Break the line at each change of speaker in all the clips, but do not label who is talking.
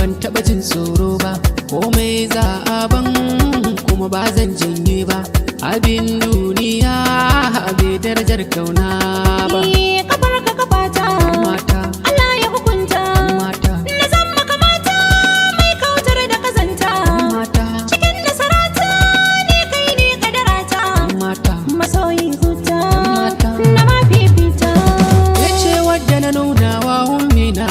ban taɓa jin tsoro ba, komai za a ban kuma ba zan janye ba. Abin duniya bai darajar kauna ba.
Kafar ka kafata
Mata,
Allah ya hukunta.
mata,
Na zan maka mata mai kautar da kazanta.
mata,
Cikin nasarata ne kai ne kadarata.
mata.
Masoyi huta
Mata.
na ma fifita.
Ya ce wadda na nuna wa ummina,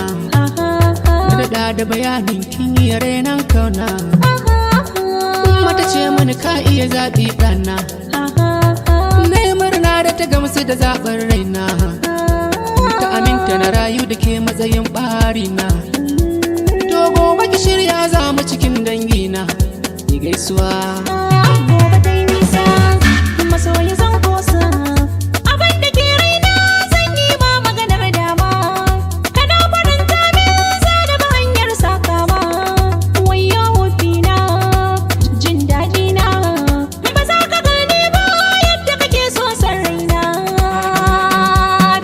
na daɗa da bayanin kin yi renan kauna. Mata ce mani ka iya zaɓi ɗana, na yi murna da ta gamsu da zaɓen raina. Ta aminta na rayu da ke matsayin ɓarina. To gobe ki shirya za mu cikin dangina, ni gaisuwa.
Gobe ta yi nisa masoyi zan kosa. Abin da ke raina zan yi ma maganar dama. Kana faranta min za da ba hanyar sakama. Wayyo wufina jin daɗi na ba za ka gane ba yadda kake so san raina.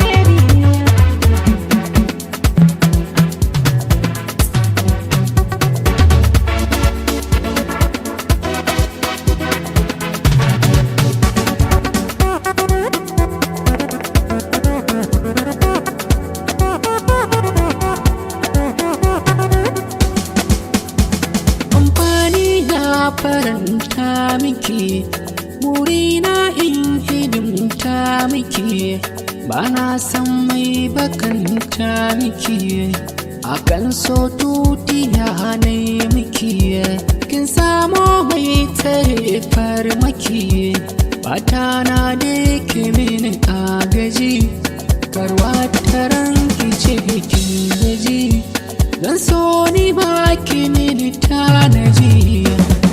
Baby
Amfani na faranta miki, burina in hidimta miki, ba na san mai bakanta miki. Akan so tutiya na miki, kin samo mai tare farmaki. Bata na da ke mini agaji, karwa taran ki ce kin gaji. Dan so ni ba ki mini tanaji,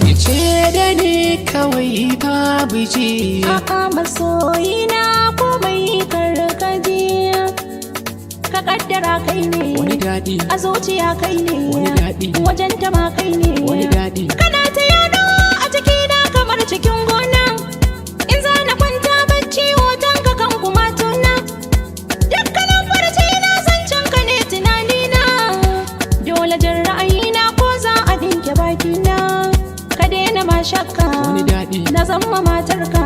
ki ce da ni kawai babu ji.
a'a masoyina komai karkaji. Ka kaddara kai ne
Wani daɗi,
a zuciya kai ne
wani daɗi,
wajen ta ma kai ne
wani daɗi.
kana ta yado a cikina kamar cikin gona. In za na kwanta bacci hoton ka kan kuma tuna. Dukkanin farce na zancen ka ne tunanina. Dole jin ra'ayina ko za a dinke bakina. Ka daina ma shakka
Wani daɗi.
na zama matarka.